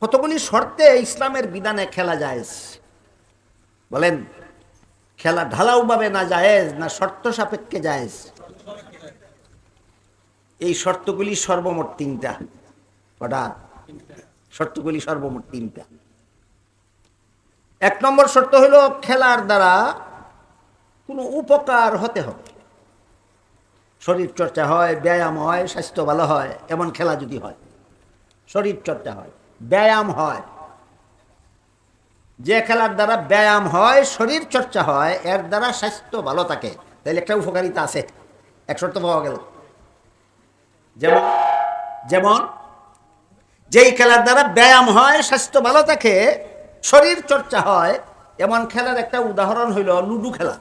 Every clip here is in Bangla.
কতগুলি শর্তে ইসলামের বিধানে খেলা জায়েজ? বলেন, খেলা ঢালাওভাবে না জায়েজ না শর্ত সাপেক্ষে জায়েজ? এই শর্তগুলি সর্বমোট তিনটা। কটা শর্তগুলি? সর্বমোট তিনটা। এক নম্বর শর্ত হইল খেলার দ্বারা কোনো উপকার হতে হবে, শরীর চর্চা হয়, ব্যায়াম হয়, স্বাস্থ্য ভালো হয়, এমন খেলা যদি হয়, শরীর চর্চা হয়, ব্যায়াম হয়, যে খেলার দ্বারা ব্যায়াম হয়, শরীর চর্চা হয়, এর দ্বারা স্বাস্থ্য ভালো থাকে, তাহলে একটা উপকারিতা আছে, এক শর্ত পাওয়া গেল। যেমন যেমন যেই খেলার দ্বারা ব্যায়াম হয়, স্বাস্থ্য ভালো থাকে, শরীর চর্চা হয়, এমন খেলার একটা উদাহরণ হইল লুডু খেলা,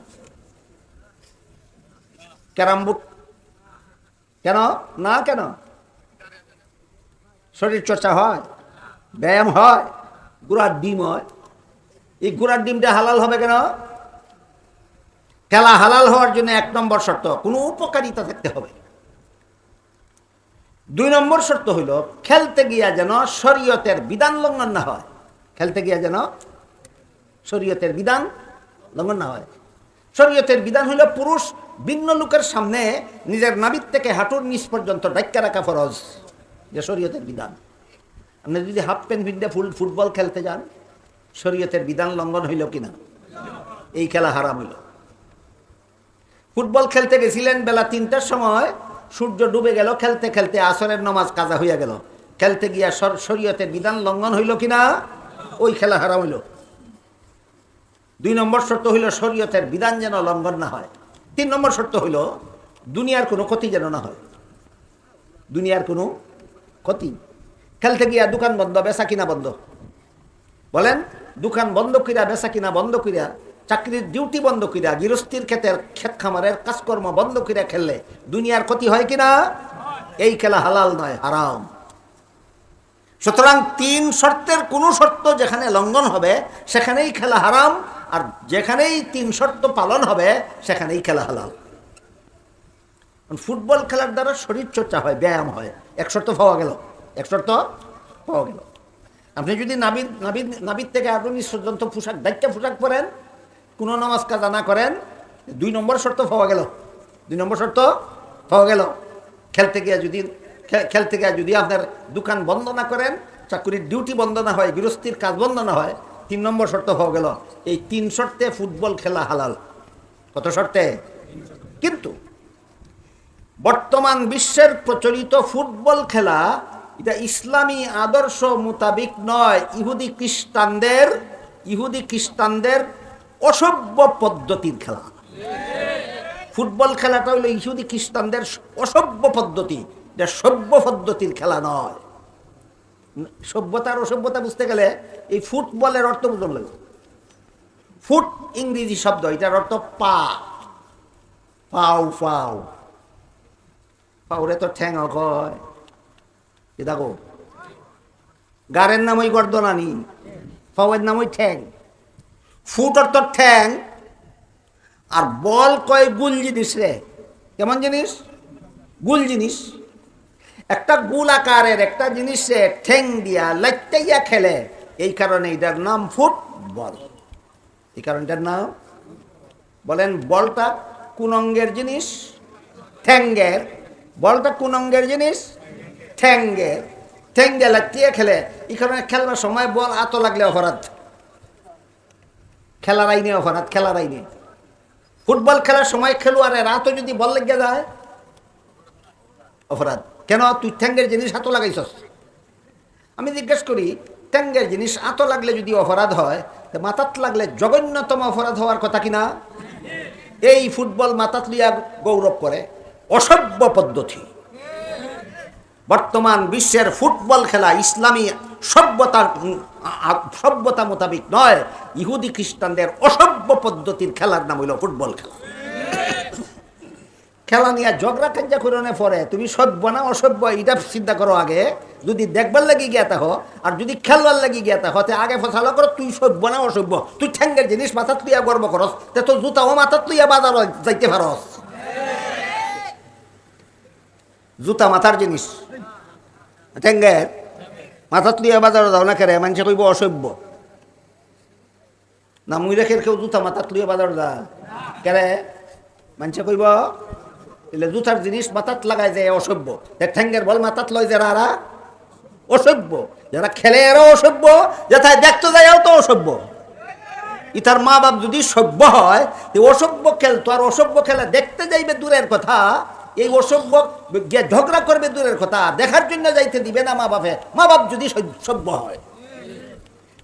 ক্যারাম বোর্ড। কেন না? কেন? শরীর চর্চা হয়, ব্যায়াম হয়, গুড়ার ডিম হয়। এই গুড়ার ডিমটা হালাল হবে কেন? খেলা হালাল হওয়ার জন্য এক নম্বর শর্ত কোনো উপকারিতা থাকতে হবে। দুই নম্বর শর্ত হইল খেলতে গিয়া যেন শরীয়তের বিধান লঙ্ঘন না হয়, খেলতে গিয়া যেন শরীয়তের বিধান লঙ্ঘন না হয়। শরীয়তের বিধান হইল পুরুষ ভিন্ন লোকের সামনে নিজের নাভির থেকে হাঁটুর নিচ পর্যন্ত ঢাকা রাখা ফরজ, যে শরীয়তের বিধান। আপনি যদি হাফ প্যান্ট পিন্ডে ফুটবল খেলতে যান, শরীয়তের বিধান লঙ্ঘন হইল কিনা? এই খেলা হারাম হইল। ফুটবল খেলতে গেছিলেন বেলা 3টার সময়, সূর্য ডুবে গেল, খেলতে খেলতে আসরের নামাজ কাজা হইয়া গেল, খেলতে গিয়া শরীয়তের বিধান লঙ্ঘন হইল কিনা? ওই খেলা হারাম হইল। দুই নম্বর শর্ত হইল শরীয়তের বিধান যেন লঙ্ঘন না হয়। তিন নম্বর শর্ত হইল দুনিয়ার কোনো ক্ষতি যেন না হয়, দুনিয়ার কোনো ক্ষতি। খেলতে গিয়া দোকান বন্ধ, বেচা কিনা বন্ধ। বলেন, দোকান বন্ধ কইরা, বেচা কিনা বন্ধ কইরা, চাকরির ডিউটি বন্ধ কইরা, গৃহস্থীর ক্ষেতের ক্ষেত খামারের কাজকর্ম বন্ধ কইরা খেললে দুনিয়ার ক্ষতি হয় কিনা? এই খেলা হালাল নয়, হারাম। সুতরাং তিন শর্তের কোনো শর্ত যেখানে লঙ্ঘন হবে সেখানেই খেলা হারাম, আর যেখানেই তিন শর্ত পালন হবে সেখানেই খেলা হালাল। ফুটবল খেলার দ্বারা শরীর চর্চা হয়, ব্যায়াম হয়, এক শর্ত পাওয়া গেল, এক শর্ত পাওয়া গেল। আপনি যদি নাবির থেকে আরো নিচ পর্যন্ত পোশাক পরেন, কোনো নামাজ কাজা না করেন, দুই নম্বর শর্ত পাওয়া গেল, দুই নম্বর শর্ত পাওয়া গেল। খেলতে গিয়া যদি আপনার দোকান বন্ধ না করেন, চাকরির ডিউটি বন্ধ না হয়, গৃহস্থীর কাজ বন্ধ না হয়, তিন নম্বর শর্ত পাওয়া গেল। এই তিন শর্তে ফুটবল খেলা হালাল। কত শর্তে? কিন্তু বর্তমান বিশ্বের প্রচলিত ফুটবল খেলা এটা ইসলামী আদর্শ মোতাবিক নয়, ইহুদি খ্রিস্টানদের অসভ্য পদ্ধতির খেলা। ফুটবল খেলাটা হলো ইহুদি খ্রিস্টানদের অসভ্য পদ্ধতি, এটা সভ্য পদ্ধতির খেলা নয়। সভ্যতার অসভ্যতা বুঝতে গেলে এই ফুটবলের অর্থ বুঝতে লাগে। ফুট ইংরেজি শব্দ, এটার অর্থ পা, পাও পাও, পাউরে তো ঠ্যাং হয়। দেখো, গাড়ের নাম ওই গর্দনানি, পাওয়ের নাম ওই ঠ্যাং। ফুট অর্থ ঠ্যাং, আর বল কয় গুল জিনিস রে। কেমন জিনিস? গুল জিনিস। একটা গুল আকারের একটা জিনিসে ঠ্যাং দিয়া লাইটাইয়া খেলে, এই কারণে এটার নাম ফুটবল। এই কারণে এটার নাম। বলেন, বলটা কোন অঙ্গের জিনিস? ঠ্যাঙ্গের। বলটা কোন অঙ্গের জিনিস? ঠ্যাঙ্গের। ঠ্যাং দিয়ে লাইটাইয়া খেলে, এই কারণে খেলবার সময় বল আত লাগলে অপরাধ, খেলার আইনে অপরাধ, খেলার আইনে। ফুটবল খেলার সময় খেলোয়াড়ের হাতও যদি বল লেগে যায় অপরাধ। কেন? তুই ঠ্যাঙ্গের জিনিস হাতও লাগাইছস। আমি জিজ্ঞেস করি, ঠ্যাঙ্গের জিনিস হাতও লাগলে যদি অপরাধ হয়, মাথাত লাগলে জঘন্যতম অপরাধ হওয়ার কথা কিনা? এই ফুটবল মাথাত লিয়া গৌরব করে, অসভ্য পদ্ধতি। বর্তমান বিশ্বের ফুটবল খেলা ইসলামী সভ্যতা মোতাবিক নয়, ইহুদি খ্রিস্টানদের অসভ্য পদ্ধতির খেলার নাম হইল ফুটবল খেলা। খেলা নিয়ে ঝগড়া কাঞ্জা করে পরে তুমি সভ্য না অসভ্য এটা চিন্তা করো আগে। যদি দেখবার লাগি গিয়া থাকো আর যদি খেলবার লাগি গিয়া থাকো, আগে ফসলা করো তুই সভ্য না অসভ্য। তুই ঠ্যাঙ্গের জিনিস মাথাত লইয়া গর্ব করস, তে তোর জুতাও মাথাত লইয়া বাজার যাইতে পারস। জুতা মাথার জিনিস, ঠ্যাঙ্গের মাথাত লিয়া বাজারে যাও না কেরে মানুষে কইব অসভ্য না মুই রেখে কেউ জুতা মাথাত লিয়া বাজারে যা কেরে মানুষে কইব এলে জুতার জিনিস মাথাত লাগায় যায় অসভ্য ঠ্যাঙ্গের বল মাথাত লয় যারা আরা অসভ্য যারা খেলে এরা অসভ্য যেথায় দেখতে যায়ও তো অসভ্য ইতার মা বাপ যদি সভ্য হয় অসভ্য খেলতো আর অসভ্য খেলা দেখতে যাইবে দূরের কথা এই অসভ্য ঝগড়া করবে দূরের কথা দেখার জন্য যাইতে দিবে না মা বাপ যদি সভ্য হয়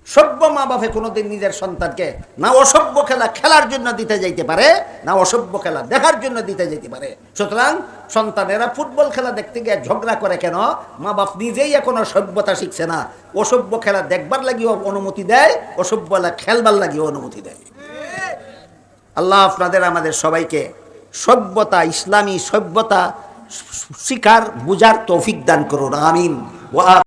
সভ্য মা বাপে কোনোদিন নিজের সন্তানকে না অসভ্য খেলা খেলার জন্য দিতে যাইতে পারে না অসভ্য খেলা দেখার জন্য দিতে যেতে পারে। সুতরাং সন্তানেরা ফুটবল খেলা দেখতে গিয়ে ঝগড়া করে কেন? মা বাপ নিজেই এখনো সভ্যতা শিখছে না, অসভ্য খেলা দেখবার লাগিও অনুমতি দেয়, অসভ্য খেলা খেলবার লাগিও অনুমতি দেয়। আল্লাহ আপনাদের আমাদের সবাইকে সভ্যতা, ইসলামী সভ্যতা শিখার বুঝার তৌফিক দান করুন, আমিন।